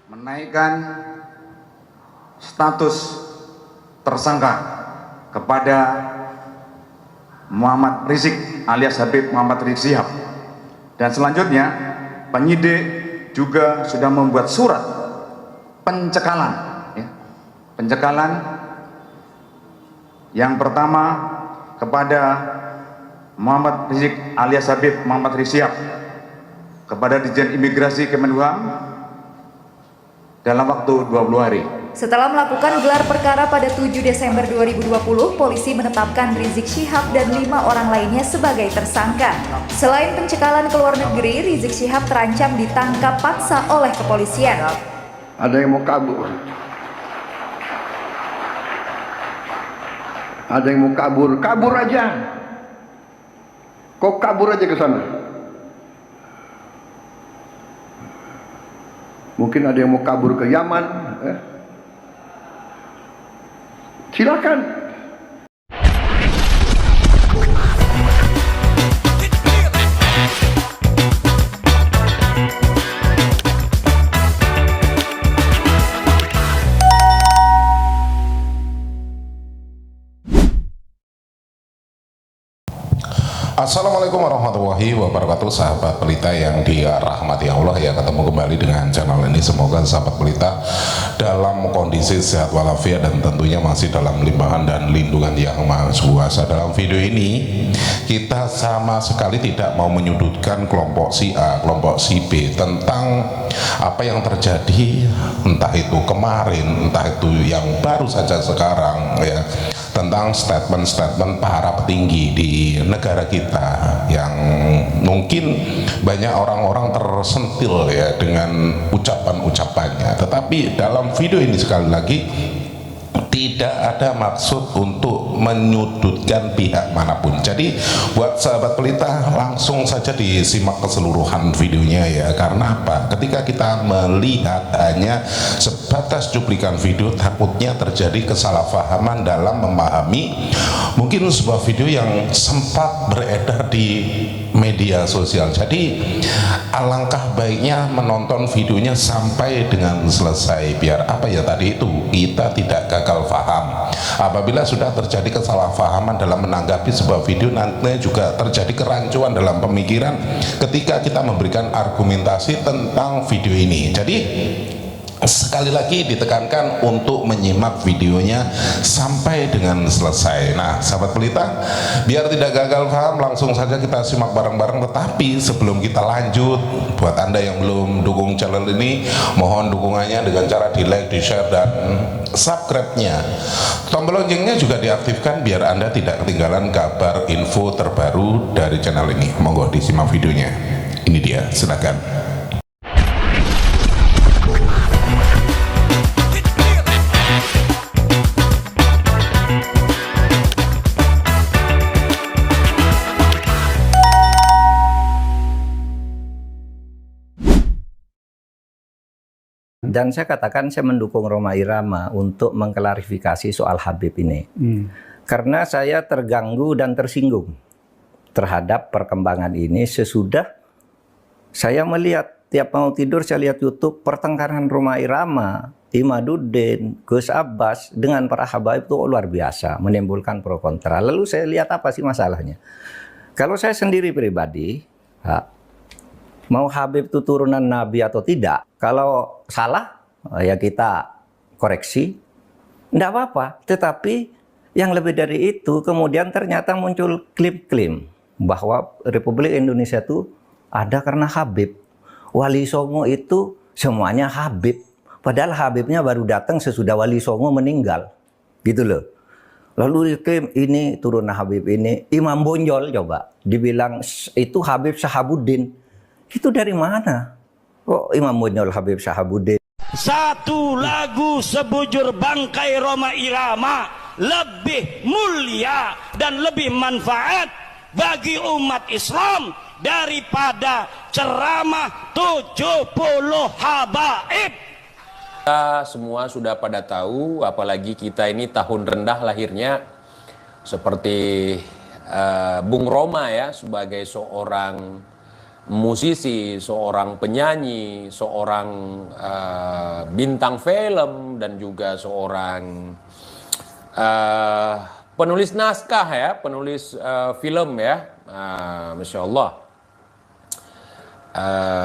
menaikkan status tersangka kepada Muhammad Rizik alias Habib Muhammad Rizik Syihab. Dan selanjutnya penyidik juga sudah membuat surat pencekalan, pencekalan yang pertama kepada Muhammad Rizik alias Habib Muhammad Rizik Syihab kepada Ditjen Imigrasi Kemenkumham dalam waktu 20 hari. Setelah melakukan gelar perkara pada 7 Desember 2020, polisi menetapkan Rizik Syihab dan 5 orang lainnya sebagai tersangka. Selain pencekalan ke luar negeri, Rizik Syihab terancam ditangkap paksa oleh kepolisian. Ada yang mau kabur. Ada yang mau kabur, kabur aja. Kok kabur aja ke sana? Mungkin ada yang mau kabur ke Yaman, silakan. Assalamualaikum warahmatullahi wabarakatuh, sahabat pelita yang dirahmati Allah ya. Ketemu kembali dengan channel ini, semoga sahabat pelita dalam kondisi sehat walafiat dan tentunya masih dalam limpahan dan lindungan yang maha kuasa. Dalam video ini kita sama sekali tidak mau menyudutkan kelompok si A, kelompok si B tentang apa yang terjadi, entah itu kemarin, entah itu yang baru saja sekarang ya, tentang statement-statement para petinggi di negara kita yang mungkin banyak orang-orang tersentil ya dengan ucapan-ucapannya. Tetapi dalam video ini sekali lagi tidak ada maksud untuk menyudutkan pihak manapun. Jadi buat sahabat pelita langsung saja disimak keseluruhan videonya ya. Karena apa? Ketika kita melihat hanya sebatas cuplikan video, takutnya terjadi kesalahpahaman dalam memahami mungkin sebuah video yang sempat beredar di media sosial. Jadi alangkah baiknya menonton videonya sampai dengan selesai, biar apa ya tadi itu, kita tidak gagal paham. Apabila sudah terjadi kesalahpahaman dalam menanggapi sebuah video, nantinya juga terjadi kerancuan dalam pemikiran ketika kita memberikan argumentasi tentang video ini. Jadi sekali lagi ditekankan untuk menyimak videonya sampai dengan selesai. Nah sahabat pelita, biar tidak gagal paham, langsung saja kita simak bareng-bareng. Tetapi sebelum kita lanjut, buat anda yang belum dukung channel ini, mohon dukungannya dengan cara di like, di share, dan subscribe-nya. Tombol loncengnya juga diaktifkan biar anda tidak ketinggalan kabar info terbaru dari channel ini. Monggo disimak videonya. Ini dia, silakan. Dan saya katakan saya mendukung Rhoma Irama untuk mengklarifikasi soal Habib ini. Karena saya terganggu dan tersinggung terhadap perkembangan ini sesudah saya melihat tiap mau tidur saya lihat YouTube pertengkaran Rhoma Irama, Imaduddin, Gus Abbas dengan para habaib itu luar biasa, menimbulkan pro kontra. Lalu saya lihat apa sih masalahnya. Kalau saya sendiri pribadi, mau Habib itu turunan Nabi atau tidak, kalau salah ya kita koreksi, tidak apa-apa. Tetapi yang lebih dari itu, kemudian ternyata muncul klaim-klaim bahwa Republik Indonesia itu ada karena Habib. Wali Songo itu semuanya Habib. Padahal Habibnya baru datang sesudah Wali Songo meninggal. Gitu loh. Lalu klaim ini turunan Habib ini. Imam Bonjol coba dibilang itu Habib Syahabuddin. Itu dari mana? Kok Imam Bonjol Habib Syahabuddin? Satu lagu sebujur bangkai Rhoma Irama lebih mulia dan lebih manfaat bagi umat Islam daripada ceramah 70 habaib. Kita semua sudah pada tahu, apalagi kita ini tahun rendah lahirnya, seperti Bung Rhoma ya, sebagai seorang musisi, seorang penyanyi, seorang bintang film dan juga seorang penulis naskah ya, penulis film ya, Masya Allah.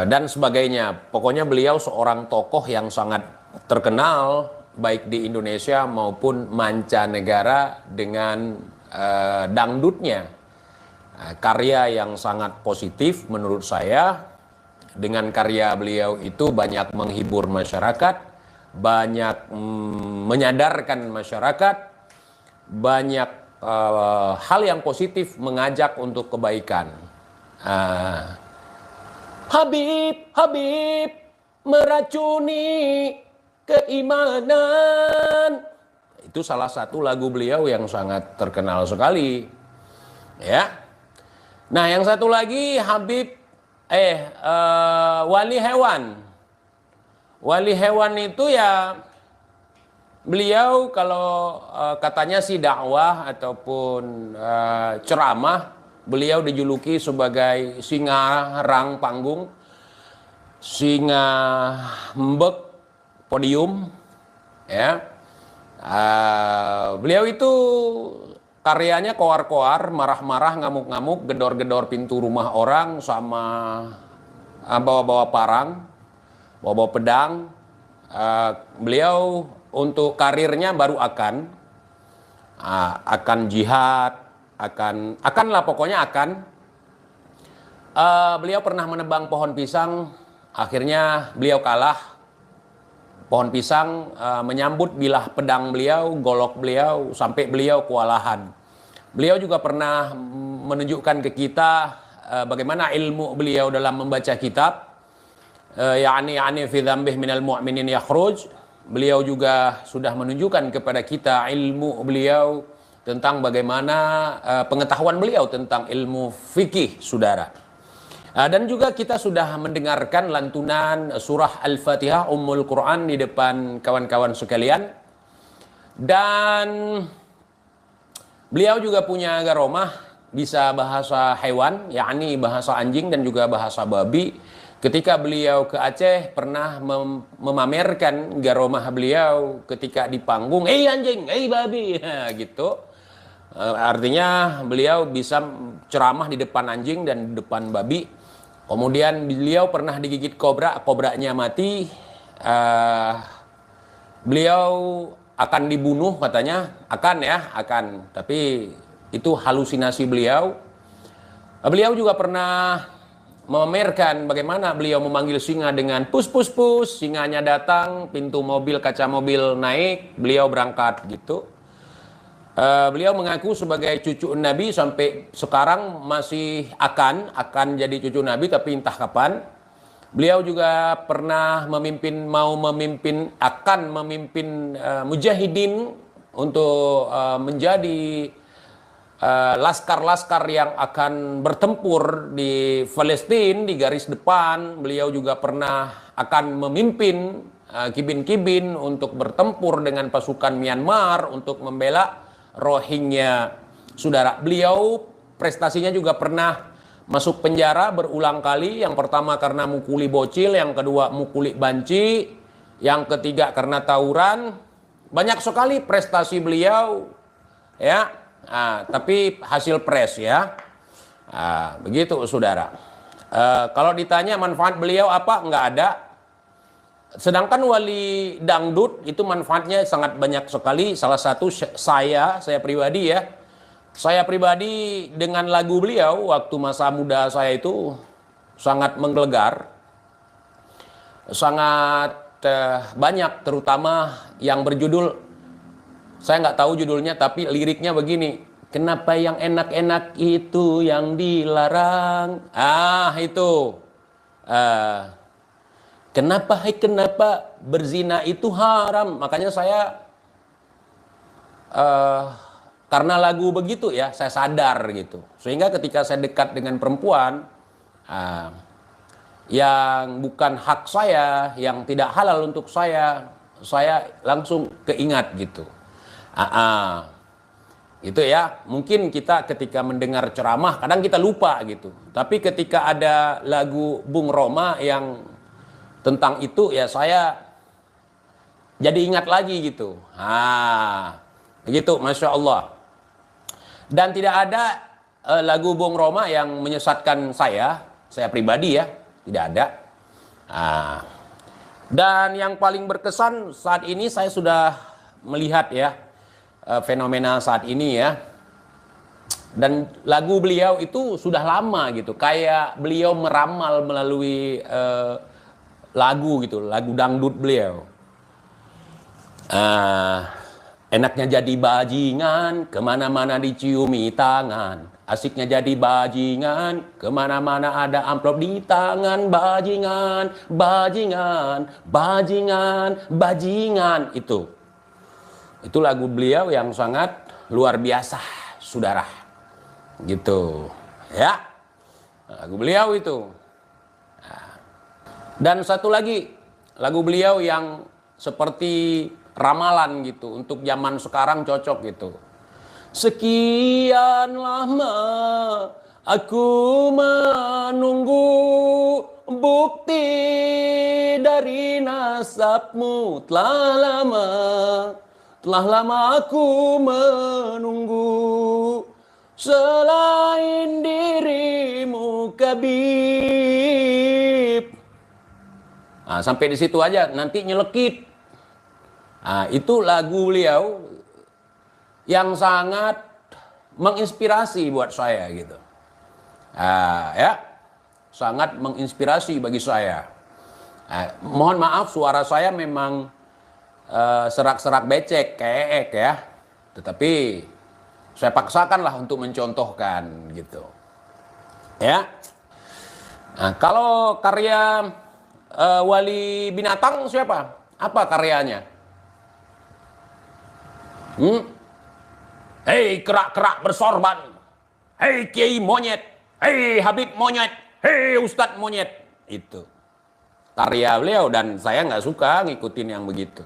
Dan sebagainya. Pokoknya beliau seorang tokoh yang sangat terkenal baik di Indonesia maupun mancanegara dengan dangdutnya. Karya yang sangat positif menurut saya. Dengan karya beliau itu banyak menghibur masyarakat, banyak menyadarkan masyarakat, banyak hal yang positif mengajak untuk kebaikan. Habib, Habib, meracuni keimanan. Itu salah satu lagu beliau yang sangat terkenal sekali. Ya. Nah, yang satu lagi Habib wali hewan. Wali hewan itu ya beliau kalau katanya sih dakwah ataupun ceramah, beliau dijuluki sebagai singa rang panggung, singa mbek podium, ya. Beliau itu karyanya koar-koar, marah-marah, ngamuk-ngamuk, gedor-gedor pintu rumah orang sama bawa-bawa parang, bawa-bawa pedang. Beliau untuk karirnya baru akan jihad, akan lah pokoknya akan. Beliau pernah menebang pohon pisang, akhirnya beliau kalah. Pohon pisang menyambut bilah pedang beliau, golok beliau, sampai beliau kewalahan. Beliau juga pernah menunjukkan ke kita bagaimana ilmu beliau dalam membaca kitab. Yani fi dzambih minal mu'minin yakhruj. Beliau juga sudah menunjukkan kepada kita ilmu beliau tentang bagaimana pengetahuan beliau tentang ilmu fikih, saudara. Dan juga kita sudah mendengarkan lantunan surah Al-Fatihah Ummul Quran di depan kawan-kawan sekalian. Dan beliau juga punya garomah, bisa bahasa hewan, yakni bahasa anjing dan juga bahasa babi. Ketika beliau ke Aceh pernah memamerkan garomah beliau ketika di panggung, anjing, babi, gitu. Artinya beliau bisa ceramah di depan anjing dan di depan babi. Kemudian beliau pernah digigit kobra, kobranya mati. Beliau akan dibunuh katanya, akan. Tapi itu halusinasi beliau. Beliau juga pernah memamerkan bagaimana beliau memanggil singa dengan pus pus pus. Singanya datang, pintu mobil, kaca mobil naik, beliau berangkat gitu. Beliau mengaku sebagai cucu Nabi sampai sekarang masih akan jadi cucu Nabi, tapi entah kapan. Beliau juga pernah akan memimpin mujahidin untuk menjadi laskar-laskar yang akan bertempur di Palestina di garis depan. Beliau juga pernah akan memimpin kibin-kibin untuk bertempur dengan pasukan Myanmar untuk membela Rohingya, saudara. Beliau prestasinya juga pernah masuk penjara berulang kali. Yang pertama karena mukuli bocil, yang kedua mukuli banci, yang ketiga karena tawuran. Banyak sekali prestasi beliau, ya. Tapi hasil pres, ya. Begitu, saudara. Kalau ditanya manfaat beliau apa, nggak ada. Sedangkan wali dangdut itu manfaatnya sangat banyak sekali. Salah satu saya pribadi ya. Saya pribadi dengan lagu beliau waktu masa muda saya itu sangat menggelegar. Sangat banyak, terutama yang berjudul, saya nggak tahu judulnya tapi liriknya begini. Kenapa yang enak-enak itu yang dilarang? Itu. Kenapa berzina itu haram? Makanya saya karena lagu begitu ya, saya sadar gitu. Sehingga ketika saya dekat dengan perempuan yang bukan hak saya, yang tidak halal untuk saya langsung keingat gitu. Gitu ya. Mungkin kita ketika mendengar ceramah kadang kita lupa gitu. Tapi ketika ada lagu Bung Roma yang tentang itu ya saya jadi ingat lagi gitu. Begitu, Masya Allah. Dan tidak ada lagu Bung Roma yang menyesatkan saya pribadi ya, tidak ada. Dan yang paling berkesan saat ini saya sudah melihat ya fenomena saat ini ya. Dan lagu beliau itu sudah lama gitu, kayak beliau meramal melalui lagu gitu, lagu dangdut beliau. Enaknya jadi bajingan, kemana-mana diciumi tangan. Asiknya jadi bajingan, kemana-mana ada amplop di tangan. Bajingan, bajingan, bajingan, bajingan. Itu lagu beliau yang sangat luar biasa, saudara. Gitu ya, lagu beliau itu. Dan satu lagi lagu beliau yang seperti ramalan gitu, untuk zaman sekarang cocok gitu. Sekian lama aku menunggu bukti dari nasabmu, telah lama aku menunggu. Selain dirimu Kabib. Sampai di situ aja, nanti nyelekit. Itu lagu beliau yang sangat menginspirasi buat saya gitu. Ya, sangat menginspirasi bagi saya. Mohon maaf suara saya memang serak-serak becek, keek ya. Tetapi saya paksakanlah untuk mencontohkan gitu. Ya. Kalau karya Wali Binatang siapa? Apa karyanya? Hei kerak-kerak bersorban. Hei Kiai Monyet. Hei Habib Monyet. Hei Ustadz Monyet. Itu karya beliau dan saya nggak suka ngikutin yang begitu.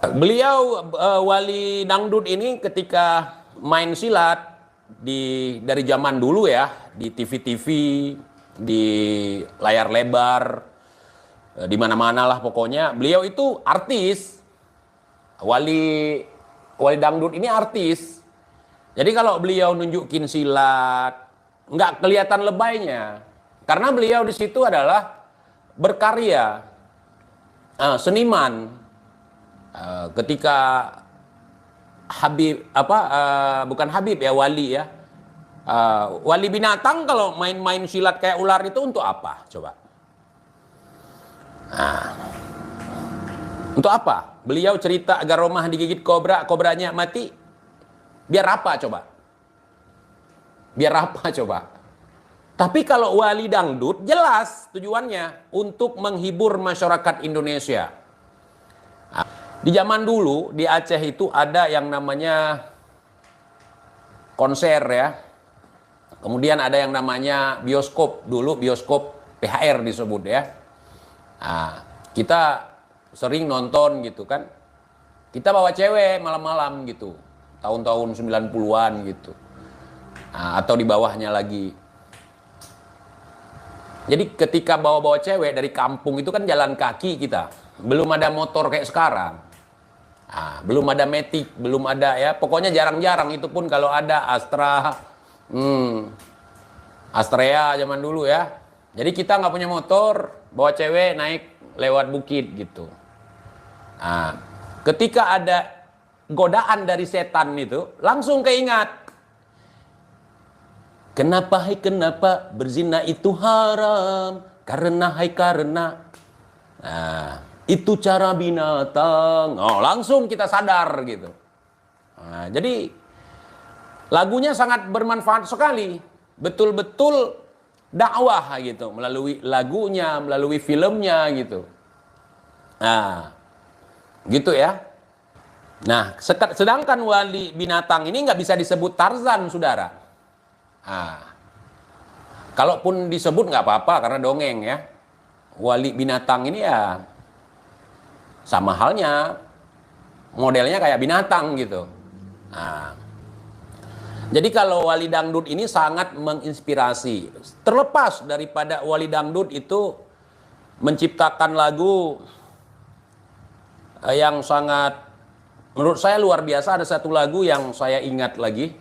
Beliau Wali Dangdut ini ketika main silat dari zaman dulu ya, di TV-TV, di layar lebar, di mana-mana lah pokoknya. Beliau itu artis. Wali Dangdut ini artis. Jadi kalau beliau nunjukin silat, nggak kelihatan lebaynya. Karena beliau di situ adalah berkarya, seniman. Ketika Habib bukan Habib ya, Wali ya, Wali Binatang kalau main-main silat kayak ular itu untuk apa coba? Untuk apa? Beliau cerita agar Romah digigit kobra, kobranya mati. Biar apa coba? Biar apa coba? Tapi kalau Wali Dangdut jelas tujuannya untuk menghibur masyarakat Indonesia. Di zaman dulu di Aceh itu ada yang namanya konser ya. Kemudian ada yang namanya bioskop, dulu bioskop PHR disebut ya. Kita sering nonton gitu kan. Kita bawa cewek malam-malam gitu. Tahun-tahun 90-an gitu. Atau di bawahnya lagi. Jadi ketika bawa-bawa cewek dari kampung itu kan jalan kaki kita. Belum ada motor kayak sekarang. Belum ada Matic, belum ada ya. Pokoknya jarang-jarang, itu pun kalau ada Astra, Astrea zaman dulu ya. Jadi kita nggak punya motor, bawa cewek naik lewat bukit gitu. Ketika ada godaan dari setan itu, langsung keingat. Kenapa berzina itu haram? Karena itu cara binatang. Langsung kita sadar gitu. Jadi lagunya sangat bermanfaat sekali. Betul-betul dakwah gitu melalui lagunya, melalui filmnya gitu. Gitu ya. Nah, sedangkan Wali Binatang ini nggak bisa disebut Tarzan, saudara. Kalaupun disebut nggak apa-apa karena dongeng ya. Wali Binatang ini ya sama halnya, modelnya kayak binatang gitu. Jadi kalau Wali Dangdut ini sangat menginspirasi. Terlepas daripada Wali Dangdut itu menciptakan lagu yang sangat menurut saya luar biasa. Ada satu lagu yang saya ingat lagi.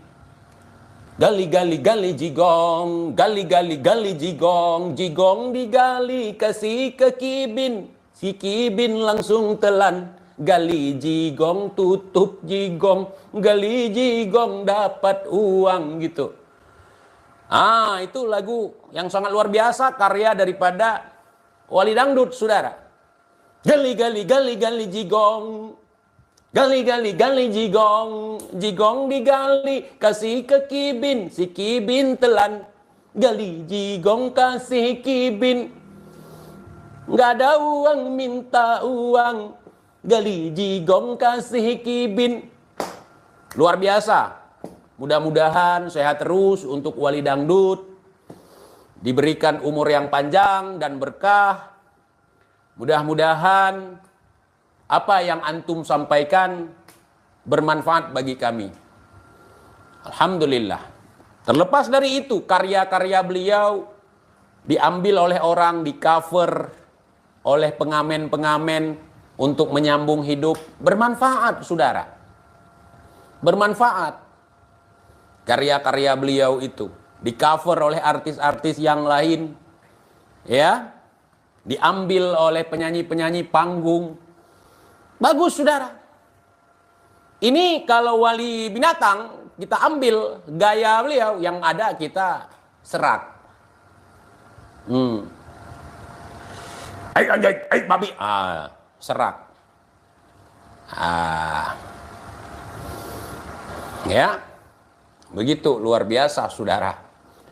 Gali gali gali jigong, gali gali gali jigong, jigong digali kasih ke Kibin, si Kibin langsung telan. Gali jigong tutup jigong, gali jigong dapat uang gitu. Itu lagu yang sangat luar biasa, karya daripada Wali Dangdut, saudara. Gali gali gali gali jigong, gali gali gali jigong, jigong digali kasih ke Kibin, si Kibin telan. Gali jigong kasih Kibin, nggak ada uang minta uang. Gali jigong kasih Kibin. Luar biasa. Mudah-mudahan sehat terus untuk Wali Dangdut, diberikan umur yang panjang dan berkah. Mudah-mudahan apa yang antum sampaikan bermanfaat bagi kami. Alhamdulillah. Terlepas dari itu, karya-karya beliau diambil oleh orang, di cover oleh pengamen-pengamen untuk menyambung hidup. Bermanfaat, saudara. Bermanfaat. Karya-karya beliau itu di cover oleh artis-artis yang lain, ya, diambil oleh penyanyi-penyanyi panggung. Bagus, saudara. Ini kalau Wali Binatang kita ambil gaya beliau, yang ada kita serak. Babi, serak. Ya, begitu luar biasa, saudara.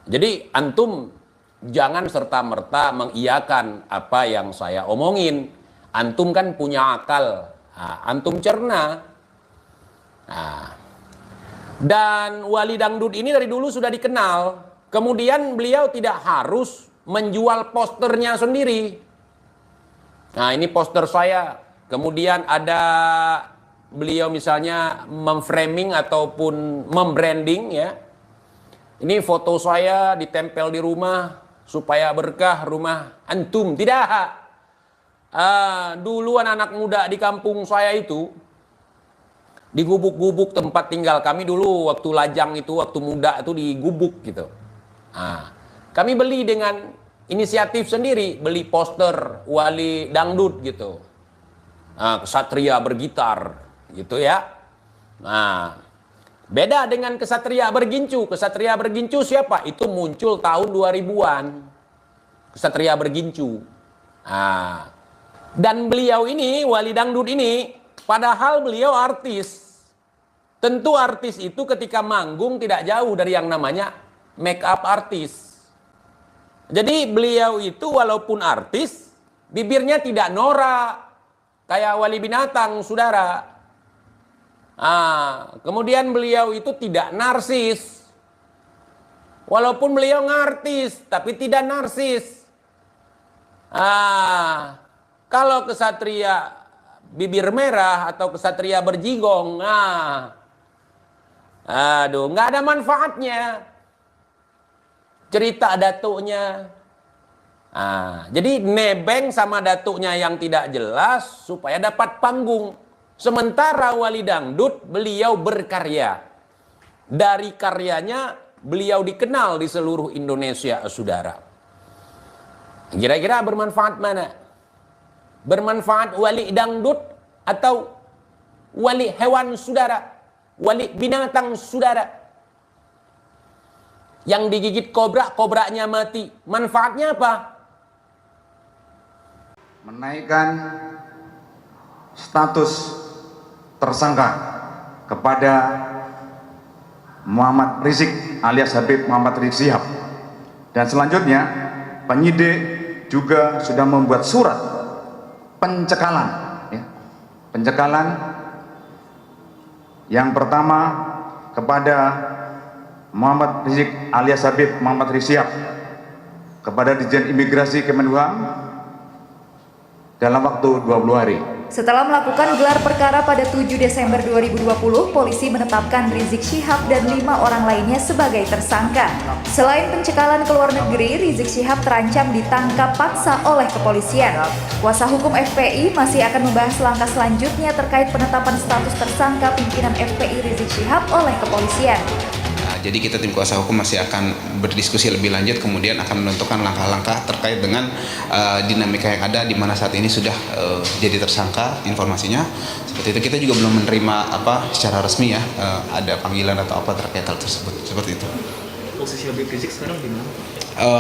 Jadi antum jangan serta-merta mengiyakan apa yang saya omongin. Antum kan punya akal, antum cerna. Dan Wali Dangdut ini dari dulu sudah dikenal. Kemudian beliau tidak harus menjual posternya sendiri. Nah, ini poster saya. Kemudian ada beliau misalnya memframing ataupun membranding, ya. Ini foto saya ditempel di rumah supaya berkah rumah antum. Tidak. Dulu anak-anak muda di kampung saya itu, di gubuk-gubuk tempat tinggal kami dulu waktu lajang itu, waktu muda itu di gubuk gitu. Kami beli dengan inisiatif sendiri, beli poster Wali Dangdut gitu. Kesatria bergitar gitu, ya. Beda dengan Kesatria Bergincu. Kesatria Bergincu siapa? Itu muncul tahun 2000-an. Kesatria Bergincu. Dan beliau ini, Wali Dangdut ini, padahal beliau artis. Tentu artis itu ketika manggung tidak jauh dari yang namanya make up artis. Jadi beliau itu walaupun artis, bibirnya tidak norak kayak Wali Binatang, saudara. Kemudian beliau itu tidak narsis. Walaupun beliau ngartis, tapi tidak narsis. Kalau kesatria bibir merah atau kesatria berjigong, nggak ada manfaatnya. Cerita datuknya. Jadi nebeng sama datuknya yang tidak jelas supaya dapat panggung. Sementara Wali Dangdut beliau berkarya. Dari karyanya beliau dikenal di seluruh Indonesia, saudara. Kira-kira bermanfaat mana? Bermanfaat Wali Dangdut atau wali hewan, saudara? Wali binatang, saudara? Yang digigit kobra, kobranya mati. Manfaatnya apa? Menaikkan status tersangka kepada Muhammad Rizik alias Habib Muhammad Rizik Syihab. Dan selanjutnya penyidik juga sudah membuat surat pencekalan, ya. Pencekalan yang pertama kepada Muhammad Rizik alias Habib Muhammad Rizik Syihab kepada Ditjen Imigrasi Kemenhum dalam waktu 20 hari. Setelah melakukan gelar perkara pada 7 Desember 2020, polisi menetapkan Rizik Syihab dan 5 orang lainnya sebagai tersangka. Selain pencekalan ke luar negeri, Rizik Syihab terancam ditangkap paksa oleh kepolisian. Kuasa hukum FPI masih akan membahas langkah selanjutnya terkait penetapan status tersangka pimpinan FPI Rizik Syihab oleh kepolisian. Jadi kita tim kuasa hukum masih akan berdiskusi lebih lanjut, kemudian akan menentukan langkah-langkah terkait dengan dinamika yang ada di mana saat ini sudah jadi tersangka informasinya. Seperti itu, kita juga belum menerima secara resmi ya ada panggilan atau apa terkait hal tersebut. Seperti itu. Posisi Habib Rizik sekarang di mana?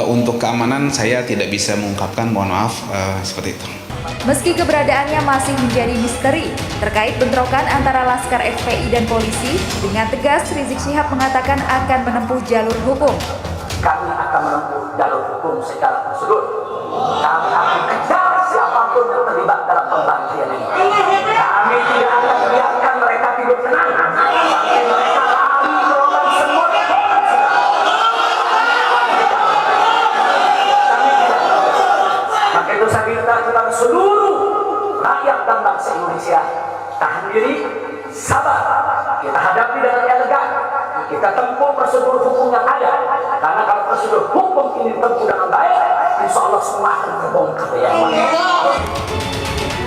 Untuk keamanan saya tidak bisa mengungkapkan, mohon maaf, seperti itu. Meski keberadaannya masih menjadi misteri terkait bentrokan antara Laskar FPI dan polisi, dengan tegas Rizik Syihab mengatakan akan menempuh jalur hukum. Kami akan menempuh jalur hukum secara prosedur. Kami akan kejar siapapun yang terlibat dalam pembantian ini. Kami tidak akan biarkan mereka tidur tenang sampai mereka lari melawan semua. Maka itu saya minta kepada seluruh rakyat dan bangsa Indonesia, tahan diri, sabar. Kita hadapi dengan elegan. Kita tempuh prosedur hukum yang ada. Karena kalau prosedur hukum ini ditempuh dengan baik, insya Allah semua akan terbongkar ya.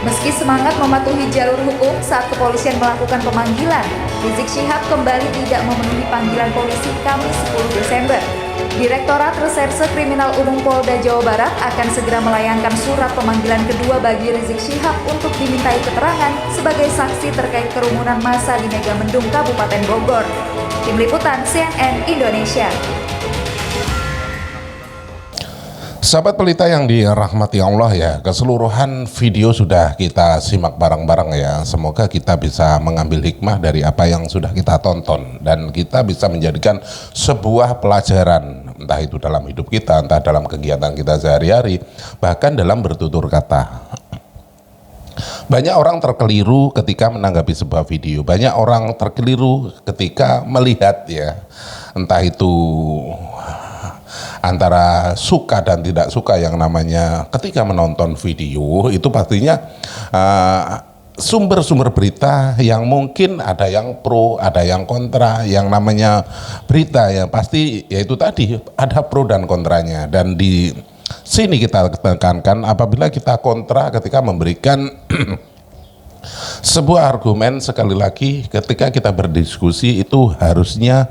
Meski semangat mematuhi jalur hukum saat kepolisian melakukan pemanggilan, Rizik Syihab kembali tidak memenuhi panggilan polisi Kamis 10 Desember. Direktorat Reserse Kriminal Umum Polda Jawa Barat akan segera melayangkan surat pemanggilan kedua bagi Rizik Syihab untuk dimintai keterangan sebagai saksi terkait kerumunan massa di Megamendung, Kabupaten Bogor. Tim Liputan CNN Indonesia. Sahabat Pelita yang dirahmati Allah ya, keseluruhan video sudah kita simak bareng-bareng ya. Semoga kita bisa mengambil hikmah dari apa yang sudah kita tonton dan kita bisa menjadikan sebuah pelajaran, entah itu dalam hidup kita, entah dalam kegiatan kita sehari-hari, bahkan dalam bertutur kata. Banyak orang terkeliru ketika menanggapi sebuah video, banyak orang terkeliru ketika melihat ya, entah itu antara suka dan tidak suka yang namanya ketika menonton video itu pastinya sumber-sumber berita yang mungkin ada yang pro, ada yang kontra, yang namanya berita yang pasti yaitu tadi ada pro dan kontranya, dan di sini kita tekankan apabila kita kontra ketika memberikan sebuah argumen, sekali lagi ketika kita berdiskusi itu harusnya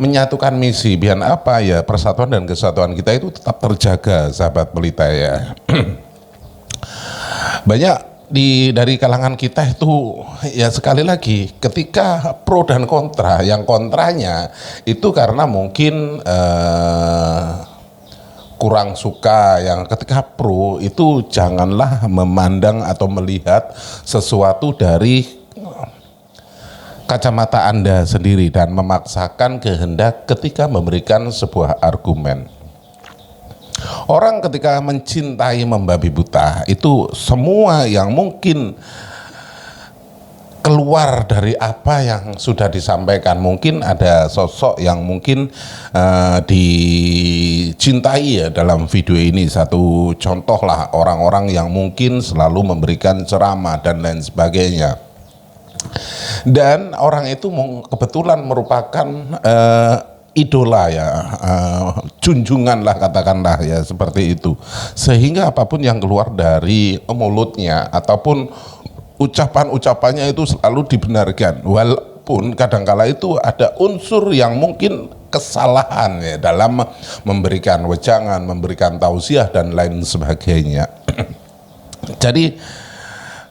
menyatukan misi, biar apa ya, persatuan dan kesatuan kita itu tetap terjaga, sahabat Pelita ya. Banyak dari kalangan kita itu ya, sekali lagi ketika pro dan kontra, yang kontranya itu karena mungkin kurang suka, yang ketika pro itu janganlah memandang atau melihat sesuatu dari kacamata Anda sendiri dan memaksakan kehendak ketika memberikan sebuah argumen. Orang ketika mencintai membabi buta itu semua yang mungkin keluar dari apa yang sudah disampaikan. Mungkin ada sosok yang mungkin dicintai ya dalam video ini. Satu contoh lah, orang-orang yang mungkin selalu memberikan ceramah dan lain sebagainya. Dan orang itu kebetulan merupakan idola ya, junjungan lah katakanlah ya, seperti itu. Sehingga apapun yang keluar dari mulutnya ataupun ucapan-ucapannya itu selalu dibenarkan, walaupun kadangkala itu ada unsur yang mungkin kesalahan ya dalam memberikan wejangan, memberikan tausiah dan lain sebagainya. Jadi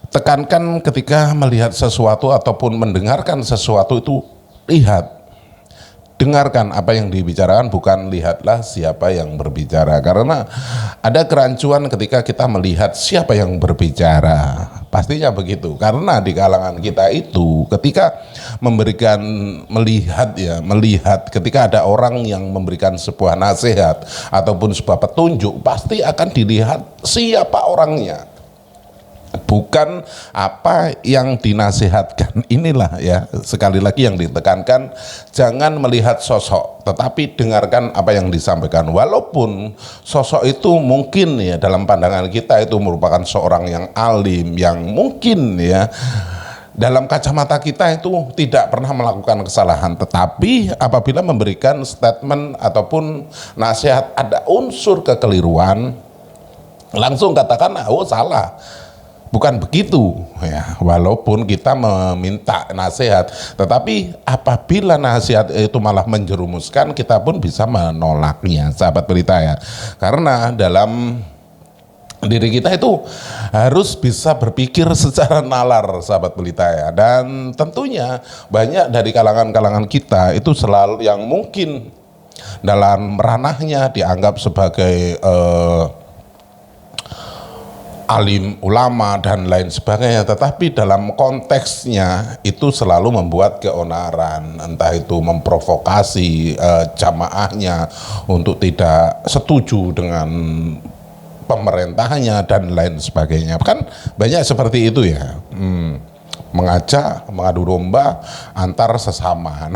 tekankan ketika melihat sesuatu ataupun mendengarkan sesuatu itu, lihat, dengarkan apa yang dibicarakan, bukan lihatlah siapa yang berbicara. Karena ada kerancuan ketika kita melihat siapa yang berbicara, pastinya begitu. Karena di kalangan kita itu ketika melihat ketika ada orang yang memberikan sebuah nasihat ataupun sebuah petunjuk, pasti akan dilihat siapa orangnya. bukan apa yang dinasihatkan. Inilah ya, sekali lagi yang ditekankan, jangan melihat sosok, tetapi dengarkan apa yang disampaikan. Walaupun sosok itu mungkin ya dalam pandangan kita itu merupakan seorang yang alim, yang mungkin ya dalam kacamata kita itu tidak pernah melakukan kesalahan, tetapi apabila memberikan statement ataupun nasihat ada unsur kekeliruan, langsung katakan, oh salah. Bukan begitu ya, walaupun kita meminta nasihat, tetapi apabila nasihat itu malah menjerumuskan, kita pun bisa menolaknya, sahabat pelita ya. Karena dalam diri kita itu harus bisa berpikir secara nalar, sahabat pelita ya. Dan tentunya banyak dari kalangan-kalangan kita itu selalu yang mungkin dalam ranahnya dianggap sebagai alim ulama dan lain sebagainya, tetapi dalam konteksnya itu selalu membuat keonaran, entah itu memprovokasi jamaahnya untuk tidak setuju dengan pemerintahnya dan lain sebagainya. Kan banyak seperti itu ya, mengajak mengadu domba antar sesama.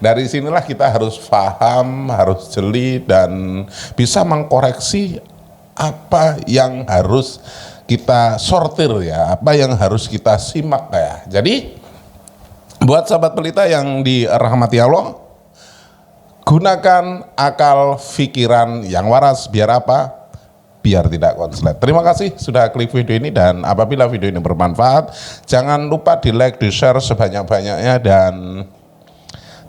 Dari sinilah kita harus paham, harus jeli dan bisa mengkoreksi apa yang harus kita sortir ya, apa yang harus kita simak ya. Jadi buat sahabat pelita yang dirahmati Allah, gunakan akal pikiran yang waras, biar apa? Biar tidak konslet. Terima kasih sudah klik video ini, dan apabila video ini bermanfaat, jangan lupa di like, di share sebanyak-banyaknya, dan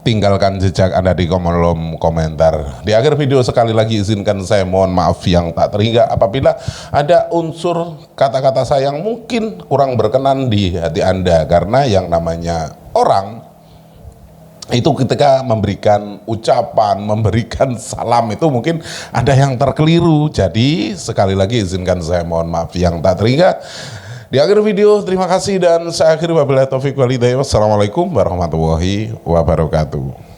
tinggalkan jejak Anda di kolom komentar. Di akhir video sekali lagi izinkan saya mohon maaf yang tak terhingga apabila ada unsur kata-kata saya yang mungkin kurang berkenan di hati Anda, karena yang namanya orang itu ketika memberikan ucapan, memberikan salam itu mungkin ada yang terkeliru. Jadi sekali lagi izinkan saya mohon maaf yang tak terhingga. Di akhir video, terima kasih dan saya akhiri wabillahi taufiq wal hidayah. Wassalamualaikum warahmatullahi wabarakatuh.